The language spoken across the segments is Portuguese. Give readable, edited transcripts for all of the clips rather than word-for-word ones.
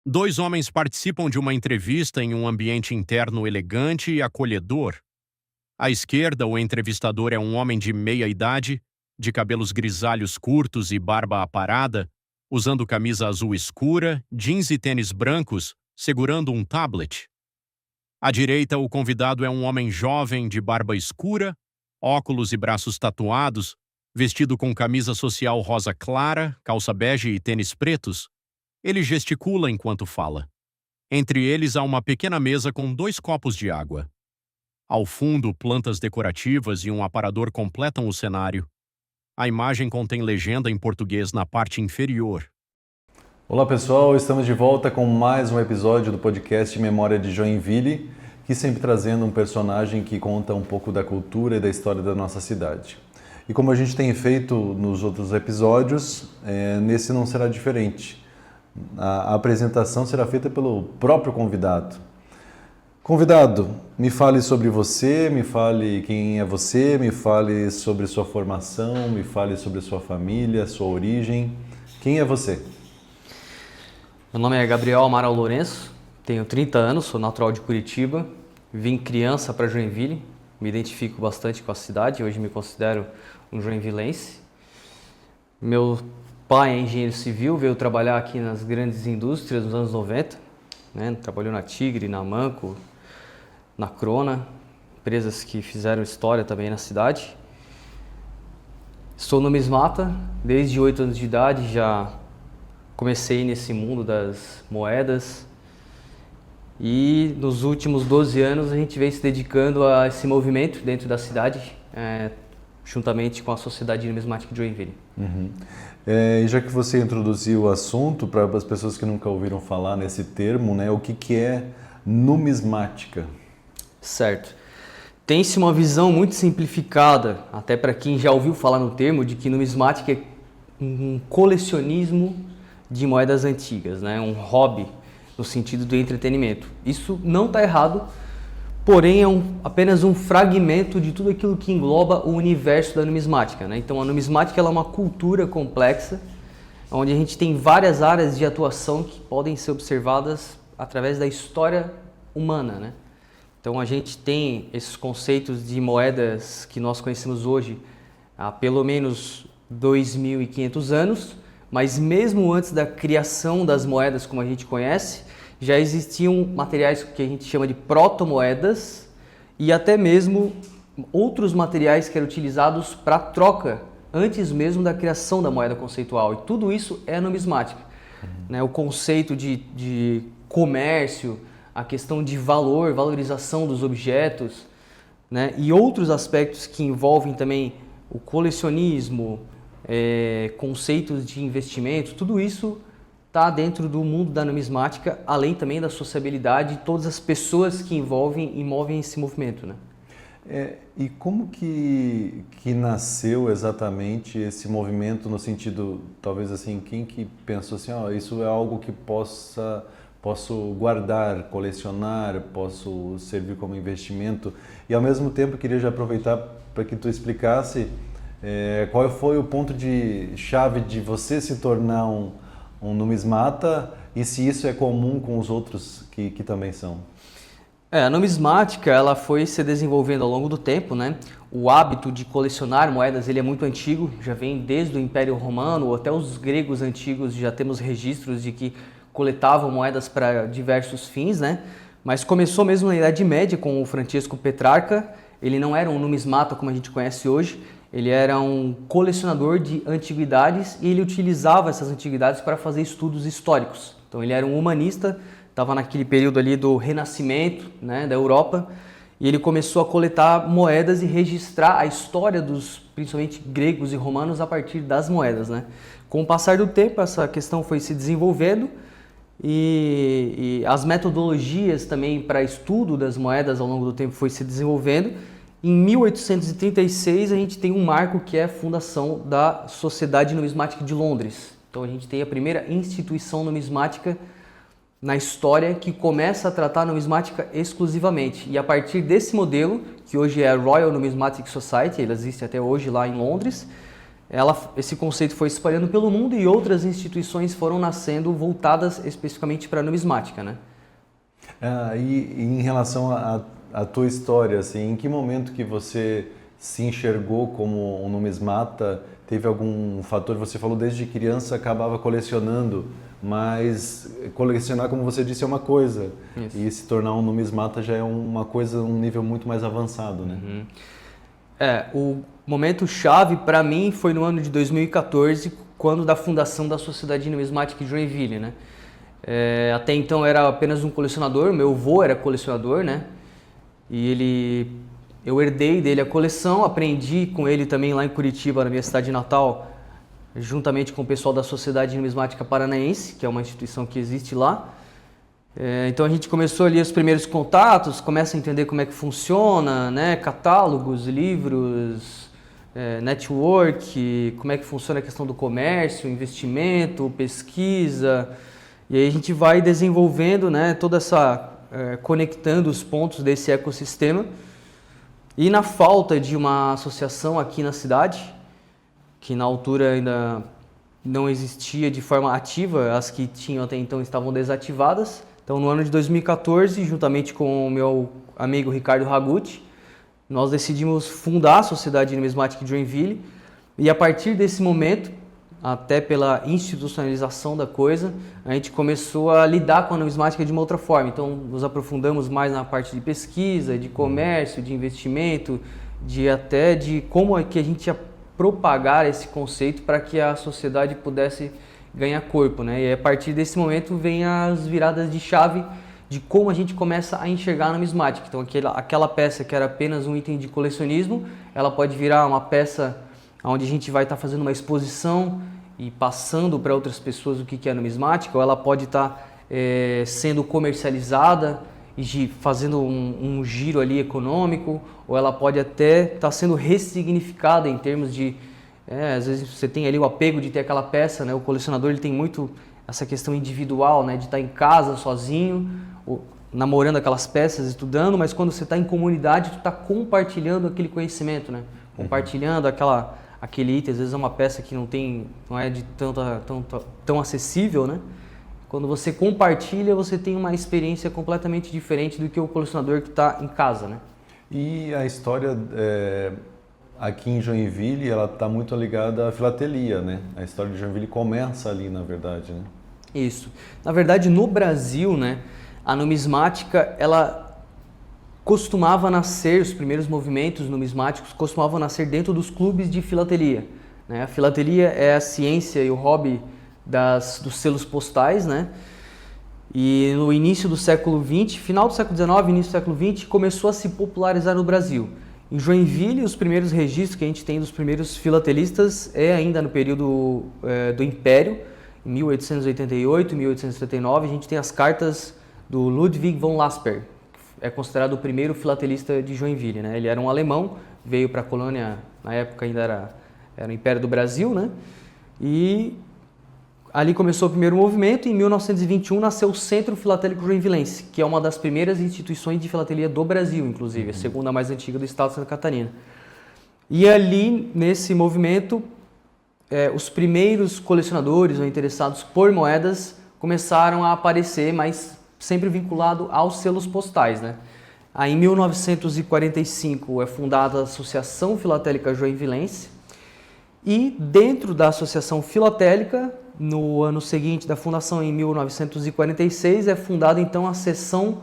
Dois homens participam de uma entrevista em um ambiente interno elegante e acolhedor. À esquerda, o entrevistador é um homem de meia idade, de cabelos grisalhos curtos e barba aparada, usando camisa azul escura, jeans e tênis brancos, segurando um tablet. À direita, o convidado é um homem jovem de barba escura, óculos e braços tatuados, vestido com camisa social rosa clara, calça bege e tênis pretos. Ele gesticula enquanto fala. Entre eles há uma pequena mesa com 2 copos de água. Ao fundo, plantas decorativas e um aparador completam o cenário. A imagem contém legenda em português na parte inferior. Olá pessoal, estamos de volta com mais um episódio do podcast Memória de Joinville, que sempre trazendo um personagem que conta um pouco da cultura e da história da nossa cidade. E como a gente tem feito nos outros episódios, nesse não será diferente. A apresentação será feita pelo próprio convidado. Convidado, me fale sobre você, me fale quem é você, me fale sobre sua formação, me fale sobre sua família, sua origem. Quem é você? Meu nome é Gabriel Amaral Lourenço, tenho 30 anos, sou natural de Curitiba, vim criança para Joinville, me identifico bastante com a cidade, hoje me considero um joinvilense. Meu pai é engenheiro civil, veio trabalhar aqui nas grandes indústrias nos anos 90, né? Trabalhou na Tigre, na Manco, na Crona, empresas que fizeram história também na cidade. Sou numismata, desde 8 anos de idade já comecei nesse mundo das moedas e nos últimos 12 anos a gente vem se dedicando a esse movimento dentro da cidade, juntamente com a Sociedade Numismática de Joinville. Uhum. E já que você introduziu o assunto, para as pessoas que nunca ouviram falar nesse termo, né, o que é numismática? Certo. Tem-se uma visão muito simplificada, até para quem já ouviu falar no termo, de que numismática é um colecionismo de moedas antigas, né? Um hobby no sentido do entretenimento. Isso não está errado, porém é apenas um fragmento de tudo aquilo que engloba o universo da numismática, né? Então a numismática ela é uma cultura complexa, onde a gente tem várias áreas de atuação que podem ser observadas através da história humana, né? Então a gente tem esses conceitos de moedas que nós conhecemos hoje há pelo menos 2.500 anos, mas mesmo antes da criação das moedas como a gente conhece, já existiam materiais que a gente chama de proto-moedas e até mesmo outros materiais que eram utilizados para troca antes mesmo da criação da moeda conceitual. E tudo isso é numismática. Né? O conceito de comércio, a questão de valor, valorização dos objetos, né? E outros aspectos que envolvem também o colecionismo, conceitos de investimento, tudo isso está dentro do mundo da numismática, além também da sociabilidade de todas as pessoas que envolvem e movem esse movimento, né? E como que nasceu exatamente esse movimento no sentido, talvez assim, quem que pensou assim, isso é algo que posso guardar, colecionar, posso servir como investimento, e ao mesmo tempo queria já aproveitar para que tu explicasse qual foi o ponto de chave de você se tornar um numismata e se isso é comum com os outros que também são. A numismática ela foi se desenvolvendo ao longo do tempo, né? O hábito de colecionar moedas ele é muito antigo, já vem desde o Império Romano ou até os gregos antigos, já temos registros de que coletavam moedas para diversos fins, né? Mas começou mesmo na Idade Média com o Francesco Petrarca. Ele não era um numismata como a gente conhece hoje, ele era um colecionador de antiguidades e ele utilizava essas antiguidades para fazer estudos históricos. Então ele era um humanista, estava naquele período ali do Renascimento, né, da Europa, e ele começou a coletar moedas e registrar a história dos, principalmente gregos e romanos, a partir das moedas, né? Com o passar do tempo, essa questão foi se desenvolvendo e as metodologias também para estudo das moedas ao longo do tempo foi se desenvolvendo. Em 1836 a gente tem um marco que é a fundação da Sociedade Numismática de Londres. Então a gente tem a primeira instituição numismática na história que começa a tratar a numismática exclusivamente. E a partir desse modelo, que hoje é a Royal Numismatic Society, ela existe até hoje lá em Londres, esse conceito foi se espalhando pelo mundo e outras instituições foram nascendo voltadas especificamente para a numismática, né? E em relação à tua história, assim, em que momento que você se enxergou como um numismata? Teve algum fator? Você falou desde criança acabava colecionando, mas colecionar, como você disse, é uma coisa. Isso. E se tornar um numismata já é uma coisa, um nível muito mais avançado, né? Uhum. O momento chave para mim foi no ano de 2014, quando da fundação da Sociedade Numismática de Joinville, né? Até então eu era apenas um colecionador, meu avô era colecionador, né? E eu herdei dele a coleção, aprendi com ele também lá em Curitiba, na minha cidade natal, juntamente com o pessoal da Sociedade Numismática Paranaense, que é uma instituição que existe lá. Então a gente começou ali os primeiros contatos, começa a entender como é que funciona, né? Catálogos, livros, network, como é que funciona a questão do comércio, investimento, pesquisa. E aí a gente vai desenvolvendo, né, toda essa, conectando os pontos desse ecossistema. E na falta de uma associação aqui na cidade, que na altura ainda não existia de forma ativa, as que tinham até então estavam desativadas. Então no ano de 2014, juntamente com o meu amigo Ricardo Ragutti, nós decidimos fundar a Sociedade Numismática de Joinville. E a partir desse momento, até pela institucionalização da coisa, a gente começou a lidar com a numismática de uma outra forma. Então, nos aprofundamos mais na parte de pesquisa, de comércio, de investimento, de como é que a gente ia propagar esse conceito para que a sociedade pudesse ganhar corpo, né? E a partir desse momento vem as viradas de chave de como a gente começa a enxergar a numismática. Então, aquela peça que era apenas um item de colecionismo, ela pode virar uma peça onde a gente vai estar fazendo uma exposição e passando para outras pessoas o que é numismática, ou ela pode estar sendo comercializada e fazendo um giro ali econômico, ou ela pode até estar sendo ressignificada em termos de, às vezes você tem ali o apego de ter aquela peça, né? O colecionador ele tem muito essa questão individual, né? De estar em casa sozinho, namorando aquelas peças, estudando, mas quando você está em comunidade, tu está compartilhando aquele conhecimento, né? Compartilhando aquele item, às vezes é uma peça que não é de tão acessível, né? Quando você compartilha, você tem uma experiência completamente diferente do que o colecionador que está em casa, né? E a história aqui em Joinville, ela está muito ligada à filatelia, né? A história de Joinville começa ali, na verdade, né? Isso. Na verdade, no Brasil, né, a numismática, ela costumava nascer, os primeiros movimentos numismáticos costumavam nascer dentro dos clubes de filatelia, né? A filatelia é a ciência e o hobby dos selos postais, né? E no início do século XX, final do século XIX, início do século XX, começou a se popularizar no Brasil. Em Joinville, os primeiros registros que a gente tem dos primeiros filatelistas é ainda no período do Império, em 1888, 1879, a gente tem as cartas do Ludwig von Lasper, é considerado o primeiro filatelista de Joinville, né? Ele era um alemão, veio para a colônia, na época ainda era o Império do Brasil, né? E ali começou o primeiro movimento e em 1921 nasceu o Centro Filatélico Joinvilense, que é uma das primeiras instituições de filatelia do Brasil, inclusive, a segunda mais antiga do estado de Santa Catarina. E ali, nesse movimento, os primeiros colecionadores ou interessados por moedas começaram a aparecer, mas sempre vinculado aos selos postais, né? Aí, em 1945 é fundada a Associação Filatélica Joinvilense e dentro da Associação Filatélica, no ano seguinte da fundação, em 1946, é fundada então a Seção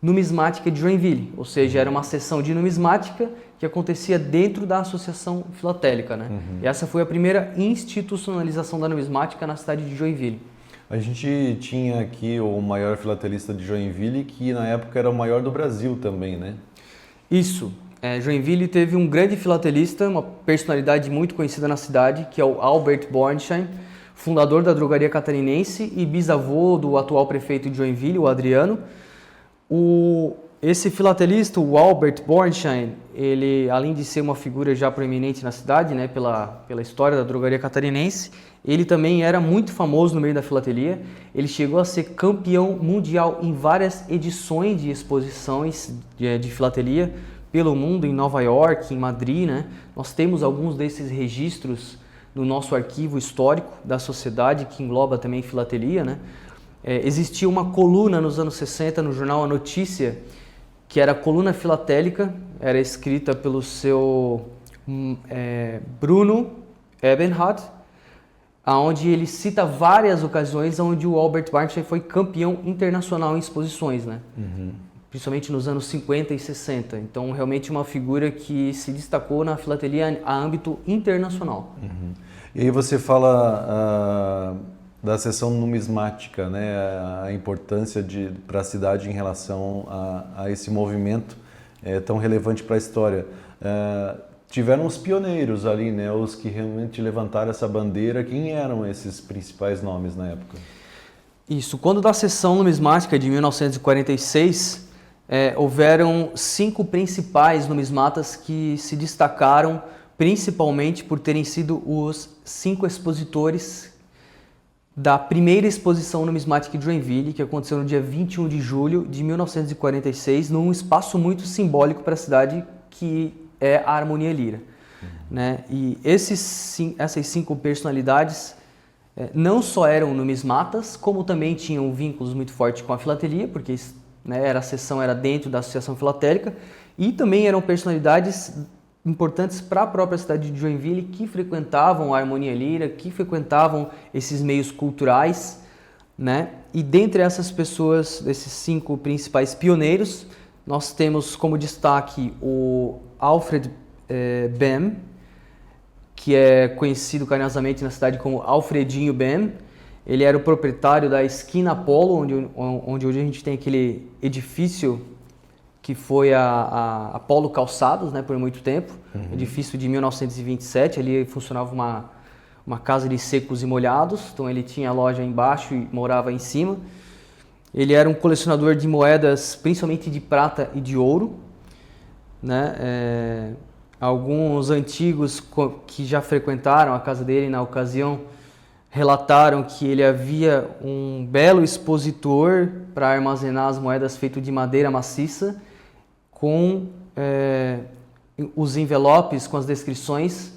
Numismática de Joinville, ou seja, era uma seção de numismática que acontecia dentro da Associação Filatélica, né? E essa foi a primeira institucionalização da numismática na cidade de Joinville. A gente tinha aqui o maior filatelista de Joinville, que na época era o maior do Brasil também, né? Isso. Joinville teve um grande filatelista, uma personalidade muito conhecida na cidade, que é o Albert Bornstein, fundador da drogaria catarinense e bisavô do atual prefeito de Joinville, o Adriano. Esse filatelista, o Albert Bornstein, ele, além de ser uma figura já proeminente na cidade, né, pela história da drogaria catarinense, ele também era muito famoso no meio da filatelia. Ele chegou a ser campeão mundial em várias edições de exposições de filatelia pelo mundo, em Nova York, em Madrid, né? Nós temos alguns desses registros do nosso arquivo histórico da sociedade, que engloba também filatelia, né? Existia uma coluna nos anos 60 no jornal A Notícia, que era a coluna filatélica, era escrita pelo seu Bruno Ebenhardt, onde ele cita várias ocasiões onde o Albert Einstein foi campeão internacional em exposições, né? Principalmente nos anos 50 e 60. Então, realmente uma figura que se destacou na filatelia a âmbito internacional. E aí você fala da seção numismática, né? A importância para a cidade em relação a esse movimento tão relevante para a história. Tiveram os pioneiros ali, né? Os que realmente levantaram essa bandeira. Quem eram esses principais nomes na época? Isso. Quando da seção numismática de 1946, houveram 5 principais numismatas que se destacaram principalmente por terem sido os 5 expositores da primeira exposição numismática de Joinville, que aconteceu no dia 21 de julho de 1946, num espaço muito simbólico para a cidade, que é a Harmonia Lira. Né? E essas 5 personalidades não só eram numismatas, como também tinham vínculos muito fortes com a filatelia, porque a seção era dentro da Associação Filatélica, e também eram personalidades importantes para a própria cidade de Joinville, que frequentavam a Harmonia Lira, que frequentavam esses meios culturais, né? E dentre essas pessoas, desses 5 principais pioneiros, nós temos como destaque o Alfred Bem, que é conhecido carinhosamente na cidade como Alfredinho Bem. Ele era o proprietário da Esquina Apolo, onde hoje a gente tem aquele edifício que foi a Apolo Calçados, né, por muito tempo. Edifício de 1927, ali funcionava uma casa de secos e molhados, então ele tinha a loja embaixo e morava em cima. Ele era um colecionador de moedas, principalmente de prata e de ouro, né? Alguns antigos que já frequentaram a casa dele na ocasião relataram que ele havia um belo expositor para armazenar as moedas feito de madeira maciça, com os envelopes com as descrições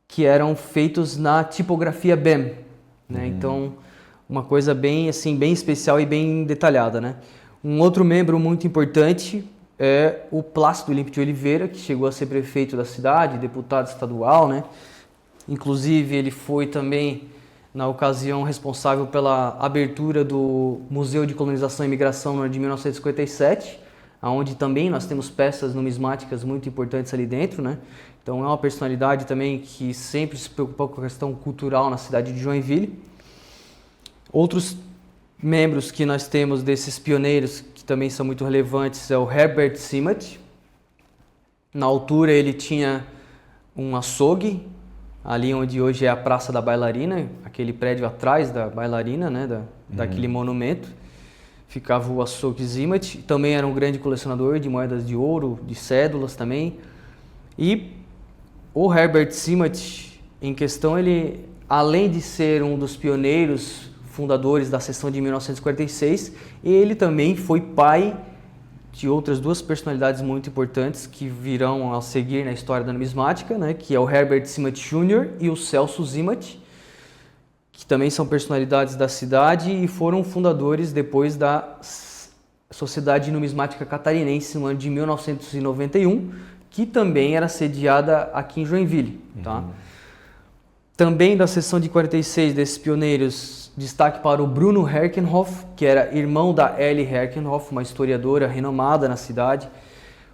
que eram feitos na tipografia BEM, né? Então, uma coisa bem assim, bem especial e bem detalhada, né? Um outro membro muito importante é o Plácido Olímpio de Oliveira, que chegou a ser prefeito da cidade, deputado estadual, né? Inclusive, ele foi também, na ocasião, responsável pela abertura do Museu de Colonização e Imigração no ano de 1957, onde também nós temos peças numismáticas muito importantes ali dentro, né? Então é uma personalidade também que sempre se preocupou com a questão cultural na cidade de Joinville. Outros membros que nós temos desses pioneiros, que também são muito relevantes, é o Herbert Simat. Na altura ele tinha um açougue, ali onde hoje é a Praça da Bailarina, aquele prédio atrás da Bailarina, né, daquele monumento. Ficava o açougue Simat. Também era um grande colecionador de moedas de ouro, de cédulas também. E o Herbert Simat, em questão, ele, além de ser um dos pioneiros fundadores da seção de 1946, ele também foi pai de outras 2 personalidades muito importantes que virão a seguir na história da numismática, né, que é o Herbert Simat Jr. e o Celso Simat, que também são personalidades da cidade e foram fundadores depois da Sociedade Numismática Catarinense no ano de 1991, que também era sediada aqui em Joinville. Tá? Também da seção de 46 desses pioneiros, destaque para o Bruno Herkenhoff, que era irmão da Ellie Herkenhoff, uma historiadora renomada na cidade,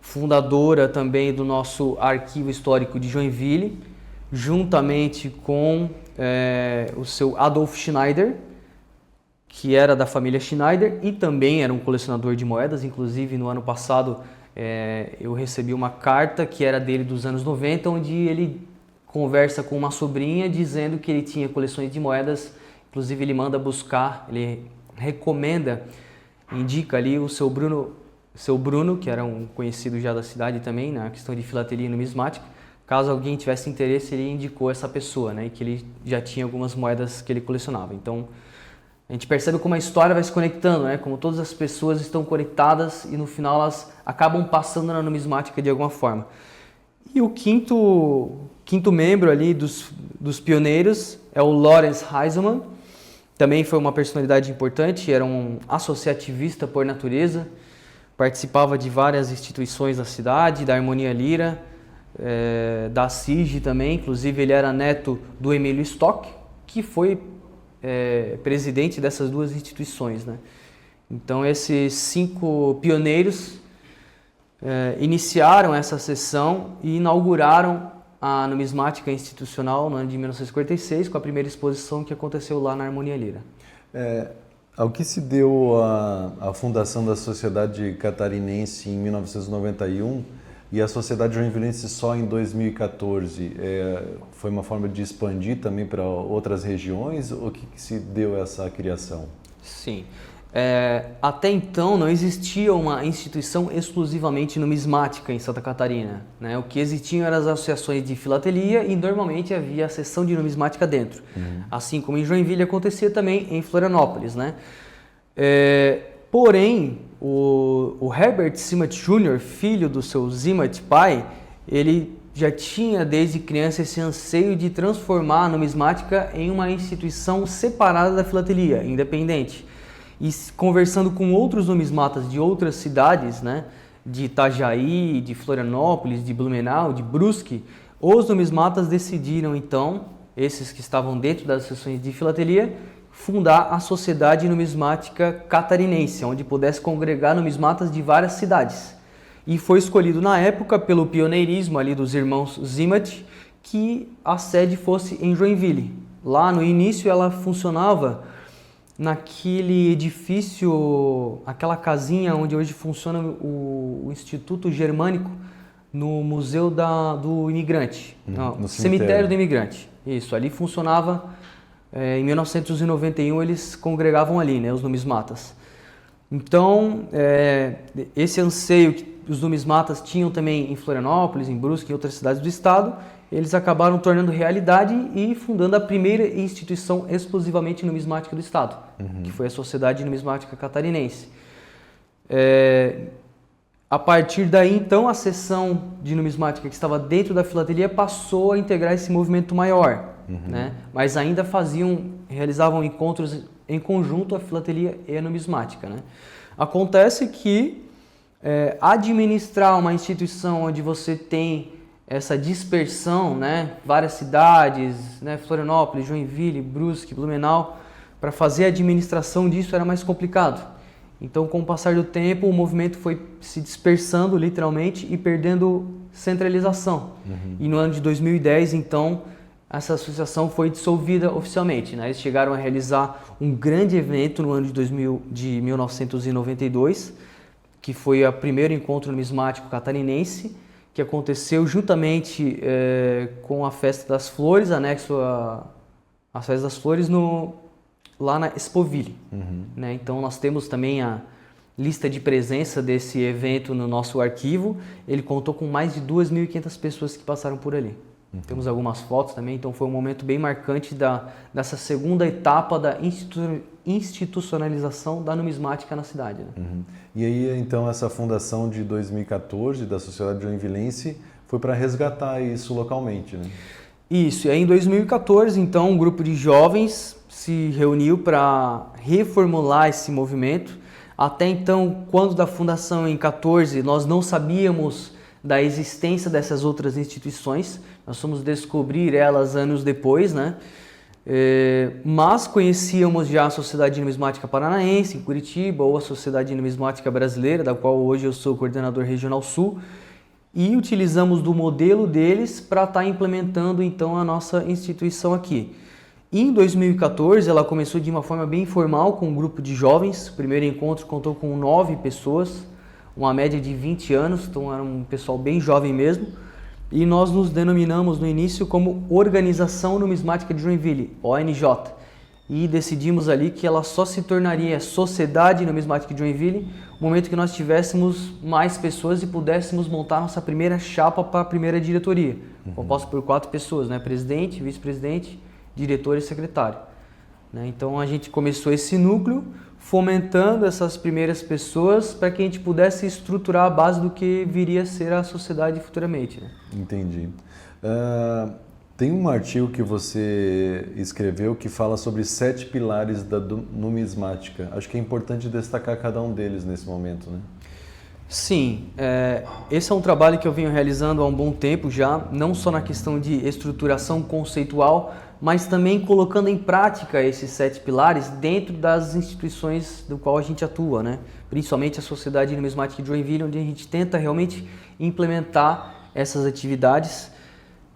fundadora também do nosso arquivo histórico de Joinville, juntamente com o seu Adolf Schneider, que era da família Schneider e também era um colecionador de moedas. Inclusive, no ano passado, eu recebi uma carta que era dele dos anos 90, onde ele conversa com uma sobrinha dizendo que ele tinha coleções de moedas. Inclusive, ele manda buscar, ele recomenda, indica ali o seu Bruno, que era um conhecido já da cidade também, na questão de filatelia e numismática. Caso alguém tivesse interesse, ele indicou essa pessoa, né, e que ele já tinha algumas moedas que ele colecionava. Então, a gente percebe como a história vai se conectando, né, como todas as pessoas estão conectadas e no final elas acabam passando na numismática de alguma forma. E o quinto quinto membro ali dos pioneiros é o Lawrence Heisman. Também foi uma personalidade importante, era um associativista por natureza, participava de várias instituições da cidade, da Harmonia Lira, da SIG também, inclusive ele era neto do Emílio Stock, que foi presidente dessas duas instituições, né? Então esses 5 pioneiros iniciaram essa sessão e inauguraram a numismática institucional no ano de 1946, com a primeira exposição que aconteceu lá na Harmonia Lira. Ao que se deu a fundação da Sociedade Catarinense em 1991 e a Sociedade Joinvilense só em 2014, foi uma forma de expandir também para outras regiões? O que se deu essa criação? Sim. Até então não existia uma instituição exclusivamente numismática em Santa Catarina, né? O que existiam eram as associações de filatelia e normalmente havia a seção de numismática dentro. Assim como em Joinville acontecia também em Florianópolis, né? Porém, o Herbert Zimmert Jr., filho do seu Zimmert pai, ele já tinha desde criança esse anseio de transformar a numismática em uma instituição separada da filatelia, independente. E conversando com outros numismatas de outras cidades, né, de Itajaí, de Florianópolis, de Blumenau, de Brusque, os numismatas decidiram então, esses que estavam dentro das associações de filatelia, fundar a Sociedade Numismática Catarinense, onde pudesse congregar numismatas de várias cidades. E foi escolhido na época pelo pioneirismo ali dos irmãos Zimmert que a sede fosse em Joinville. Lá no início ela funcionava naquele edifício, aquela casinha onde hoje funciona o Instituto Germânico, no Museu do Imigrante, no Cemitério do Imigrante. Isso, ali funcionava, em 1991 eles congregavam ali, né, os numismatas. Então, esse anseio que os numismatas tinham também em Florianópolis, em Brusque e em outras cidades do estado, eles acabaram tornando realidade e fundando a primeira instituição exclusivamente numismática do estado, que foi a Sociedade Numismática Catarinense. A partir daí, então, a seção de numismática que estava dentro da filatelia passou a integrar esse movimento maior, né? Mas ainda realizavam encontros em conjunto a filatelia e a numismática, né? Acontece que administrar uma instituição onde você tem essa dispersão, né, várias cidades, né, Florianópolis, Joinville, Brusque, Blumenau, para fazer a administração disso era mais complicado. Então, com o passar do tempo, o movimento foi se dispersando literalmente e perdendo centralização. E no ano de 2010, então, essa associação foi dissolvida oficialmente, né? Eles chegaram a realizar um grande evento no ano de 1992, que foi o primeiro encontro numismático catarinense, que aconteceu juntamente com a Festa das Flores, anexo à Festa das Flores, lá na Expoville. Né? Então nós temos também a lista de presença desse evento no nosso arquivo. Ele contou com mais de 2.500 pessoas que passaram por ali. Temos algumas fotos também, então foi um momento bem marcante dessa segunda etapa da institucionalização da numismática na cidade. Né? E aí, então, essa fundação de 2014 da Sociedade Joinvilense foi para resgatar isso localmente, né? Isso, e aí em 2014, então, um grupo de jovens se reuniu para reformular esse movimento. Até então, quando da fundação em 14, nós não sabíamos da existência dessas outras instituições, nós fomos descobrir elas anos depois, né? Mas conhecíamos já a Sociedade Numismática Paranaense, em Curitiba, ou a Sociedade Numismática Brasileira, da qual hoje eu sou coordenador regional sul, e utilizamos do modelo deles para estar implementando então a nossa instituição aqui. E em 2014 ela começou de uma forma bem informal com um grupo de jovens. O primeiro encontro contou com 9 pessoas, uma média de 20 anos, então era um pessoal bem jovem mesmo. E nós nos denominamos no início como Organização Numismática de Joinville, ONJ. E decidimos ali que ela só se tornaria Sociedade Numismática de Joinville no momento que nós tivéssemos mais pessoas e pudéssemos montar nossa primeira chapa para a primeira diretoria, composta por 4 pessoas, né? Presidente, vice-presidente, diretor e secretário. Né? Então a gente começou esse núcleo fomentando essas primeiras pessoas para que a gente pudesse estruturar a base do que viria a ser a sociedade futuramente. Né? Entendi. Tem um artigo que você escreveu que fala sobre 7 pilares da numismática. Acho que é importante destacar cada um deles nesse momento, né? Sim, esse é um trabalho que eu venho realizando há um bom tempo já, não só na questão de estruturação conceitual, mas também colocando em prática esses 7 pilares dentro das instituições do qual a gente atua, né? Principalmente a Sociedade Numismática de Joinville, onde a gente tenta realmente implementar essas atividades.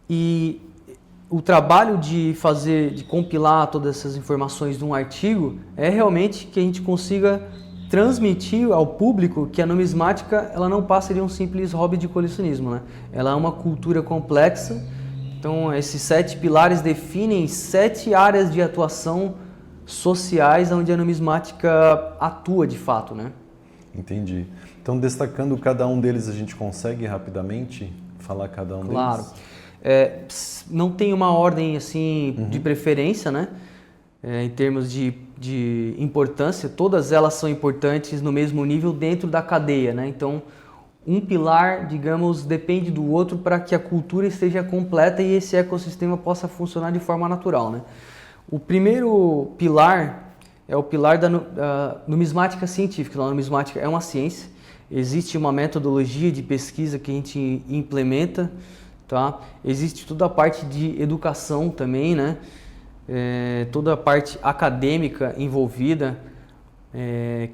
E o trabalho de compilar todas essas informações num artigo é realmente que a gente consiga transmitir ao público que a numismática ela não passa de um simples hobby de colecionismo, né? Ela é uma cultura complexa. Então, esses 7 pilares definem 7 áreas de atuação sociais onde a numismática atua de fato, né? Entendi. Então, destacando cada um deles, a gente consegue rapidamente falar cada um deles? Claro. Não tem uma ordem assim de preferência, né? Em termos de importância, todas elas são importantes no mesmo nível dentro da cadeia, né? Então, um pilar, digamos, depende do outro para que a cultura esteja completa e esse ecossistema possa funcionar de forma natural, né? O primeiro pilar é o pilar da numismática científica. A numismática é uma ciência, existe uma metodologia de pesquisa que a gente implementa, tá? Existe toda a parte de educação também, né? Toda a parte acadêmica envolvida,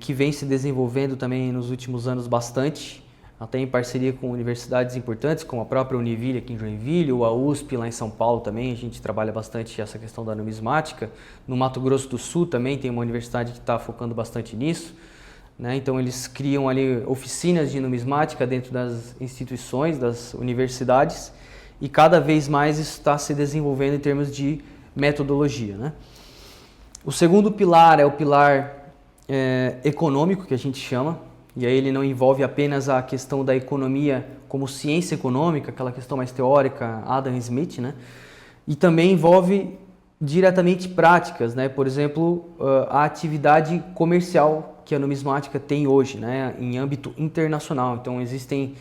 que vem se desenvolvendo também nos últimos anos bastante, até em parceria com universidades importantes, como a própria Univille aqui em Joinville, ou a USP lá em São Paulo também, a gente trabalha bastante essa questão da numismática. No Mato Grosso do Sul também tem uma universidade que está focando bastante nisso, né? Então eles criam ali oficinas de numismática dentro das instituições, das universidades, e cada vez mais isso está se desenvolvendo em termos de metodologia, né? O segundo pilar é o pilar econômico, que a gente chama, e aí ele não envolve apenas a questão da economia como ciência econômica, aquela questão mais teórica, Adam Smith, né? E também envolve diretamente práticas, né? Por exemplo, a atividade comercial que a numismática tem hoje, né? Em âmbito internacional. Então existem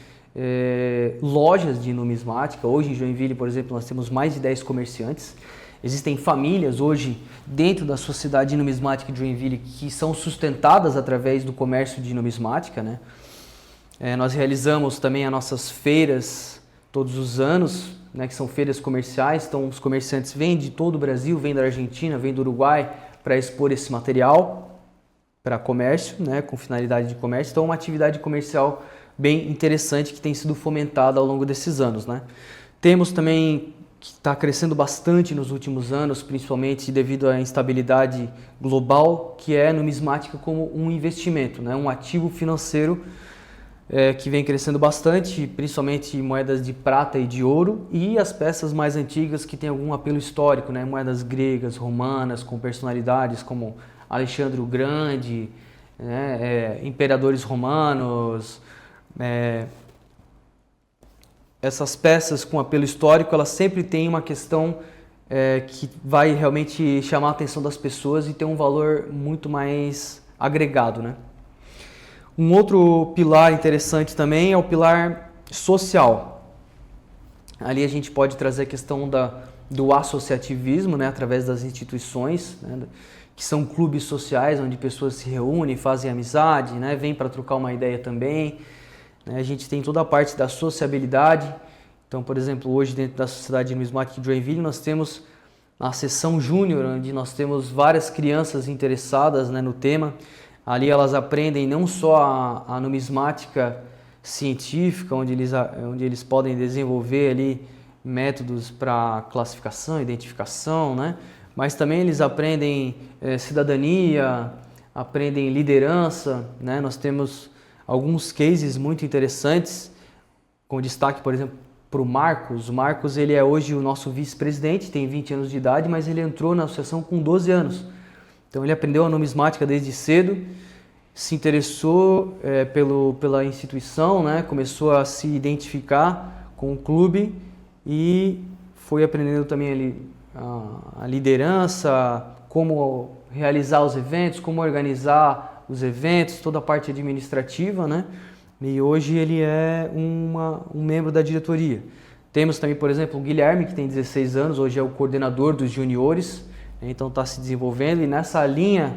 lojas de numismática. Hoje em Joinville, por exemplo, nós temos mais de 10 comerciantes. Existem famílias hoje dentro da Sociedade Numismática de Joinville que são sustentadas através do comércio de numismática, né? Nós realizamos também as nossas feiras todos os anos, né, que são feiras comerciais. Então os comerciantes vêm de todo o Brasil, vêm da Argentina, vêm do Uruguai para expor esse material para comércio, né, com finalidade de comércio. Então é uma atividade comercial bem interessante que tem sido fomentada ao longo desses anos, né? Temos também que está crescendo bastante nos últimos anos, principalmente devido à instabilidade global, que é a numismática como um investimento, né? Um ativo financeiro que vem crescendo bastante, principalmente moedas de prata e de ouro, e as peças mais antigas que têm algum apelo histórico, né? Moedas gregas, romanas, com personalidades como Alexandre o Grande, né? Imperadores romanos. Essas peças com apelo histórico, elas sempre têm uma questão que vai realmente chamar a atenção das pessoas e ter um valor muito mais agregado, né? Um outro pilar interessante também é o pilar social. Ali a gente pode trazer a questão do associativismo, né, através das instituições, né, que são clubes sociais onde pessoas se reúnem, fazem amizade, né, vêm para trocar uma ideia também. A gente tem toda a parte da sociabilidade. Então, por exemplo, hoje dentro da Sociedade Numismática de Joinville nós temos a seção júnior, onde nós temos várias crianças interessadas, né, no tema. Ali elas aprendem não só a numismática científica, onde eles podem desenvolver ali métodos para classificação, identificação, né, mas também eles aprendem cidadania, aprendem liderança, né. Nós temos alguns cases muito interessantes, com destaque, por exemplo, para o Marcos. O Marcos, ele é hoje o nosso vice-presidente, tem 20 anos de idade, mas ele entrou na associação com 12 anos. Então ele aprendeu a numismática desde cedo, se interessou pela instituição, né? Começou a se identificar com o clube e foi aprendendo também ali a liderança, como realizar os eventos, como organizar os eventos, toda a parte administrativa, né? E hoje ele é um membro da diretoria. Temos também, por exemplo, o Guilherme, que tem 16 anos, hoje é o coordenador dos juniores, então está se desenvolvendo, e nessa linha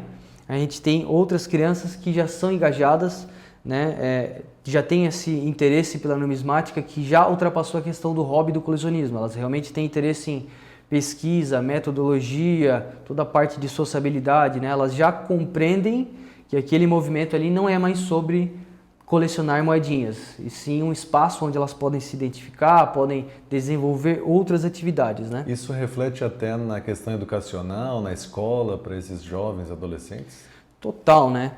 a gente tem outras crianças que já são engajadas, né, já tem esse interesse pela numismática, que já ultrapassou a questão do hobby do colecionismo. Elas realmente têm interesse em pesquisa, metodologia, toda a parte de sociabilidade, né? Elas já compreendem que aquele movimento ali não é mais sobre colecionar moedinhas, e sim um espaço onde elas podem se identificar, podem desenvolver outras atividades, né? Isso reflete até na questão educacional, na escola, para esses jovens, adolescentes? Total, né?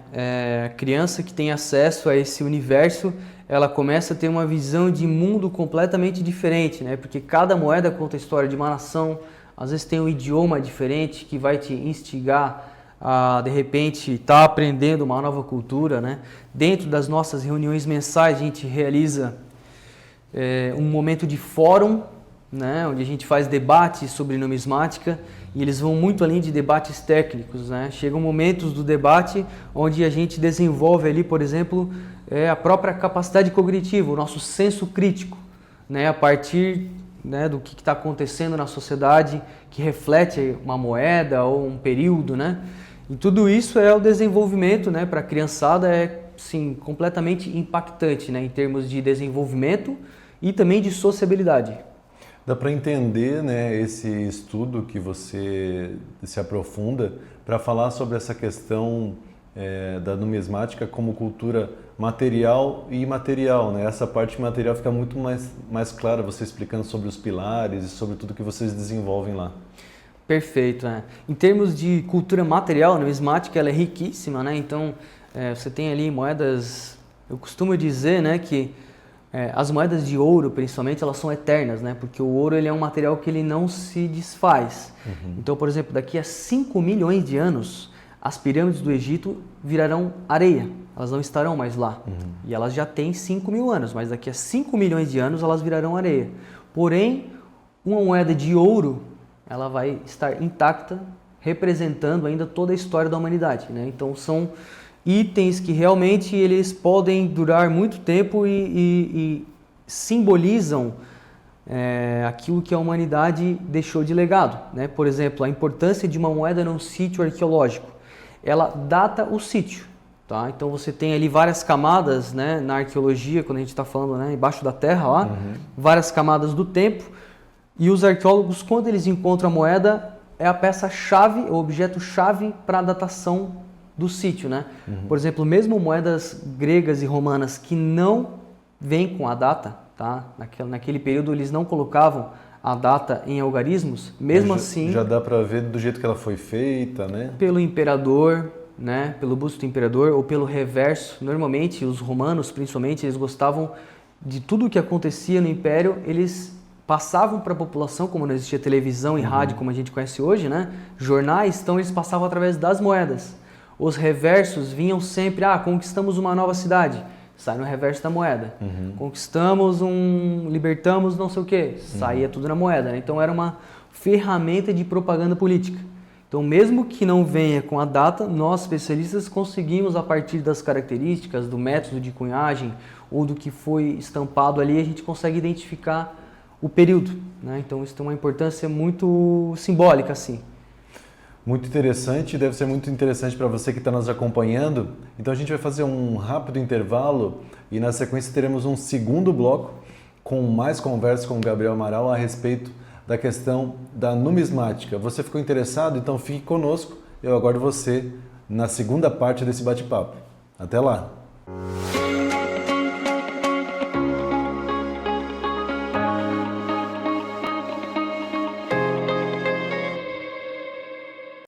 A criança que tem acesso a esse universo, ela começa a ter uma visão de mundo completamente diferente, né? Porque cada moeda conta a história de uma nação, às vezes tem um idioma diferente que vai te instigar a, de repente, estar aprendendo uma nova cultura, né? Dentro das nossas reuniões mensais, a gente realiza um momento de fórum, né? Onde a gente faz debates sobre numismática, e eles vão muito além de debates técnicos, né? Chegam momentos do debate onde a gente desenvolve ali, por exemplo, a própria capacidade cognitiva, o nosso senso crítico, né? A partir, né, do que está acontecendo na sociedade, que reflete uma moeda ou um período, né? E tudo isso é o desenvolvimento, né, para a criançada, sim, completamente impactante, né, em termos de desenvolvimento e também de sociabilidade. Dá para entender, né, esse estudo que você se aprofunda para falar sobre essa questão da numismática como cultura material e imaterial, né? Essa parte material fica muito mais clara, você explicando sobre os pilares e sobre tudo que vocês desenvolvem lá. Perfeito, né? Em termos de cultura material, a numismática ela é riquíssima, né? Então, você tem ali moedas, eu costumo dizer, né, que as moedas de ouro, principalmente, elas são eternas, né? Porque o ouro ele é um material que ele não se desfaz. Uhum. Então, por exemplo, daqui a 5 milhões de anos, as pirâmides do Egito virarão areia. Elas não estarão mais lá. Uhum. E elas já têm 5 mil anos, mas daqui a 5 milhões de anos elas virarão areia. Porém, uma moeda de ouro, ela vai estar intacta, representando ainda toda a história da humanidade, né? Então, são itens que realmente eles podem durar muito tempo e simbolizam aquilo que a humanidade deixou de legado, né? Por exemplo, a importância de uma moeda num sítio arqueológico. Ela data o sítio, tá? Então você tem ali várias camadas, né, na arqueologia, quando a gente está falando, né, embaixo da terra lá, várias camadas do tempo, e os arqueólogos, quando eles encontram a moeda, é a peça-chave, o objeto-chave para a datação do sítio, né? Por exemplo, mesmo moedas gregas e romanas que não vêm com a data, tá? Naquele período eles não colocavam a data em algarismos, mesmo assim... Já dá para ver do jeito que ela foi feita, né? Pelo imperador, né? Pelo busto do imperador ou pelo reverso. Normalmente, os romanos, principalmente, eles gostavam de tudo o que acontecia no império, eles passavam para a população, como não existia televisão e rádio como a gente conhece hoje, né? Jornais, então eles passavam através das moedas. Os reversos vinham sempre, conquistamos uma nova cidade, sai no reverso da moeda. Conquistamos libertamos não sei o que, saía tudo na moeda, né? Então era uma ferramenta de propaganda política. Então mesmo que não venha com a data, nós especialistas conseguimos, a partir das características, do método de cunhagem ou do que foi estampado ali, a gente consegue identificar o período, né? Então isso tem uma importância muito simbólica, assim. Muito interessante, deve ser muito interessante para você que está nos acompanhando. Então a gente vai fazer um rápido intervalo e na sequência teremos um segundo bloco com mais conversa com o Gabriel Amaral a respeito da questão da numismática. Você ficou interessado? Então fique conosco, eu aguardo você na segunda parte desse bate-papo. Até lá!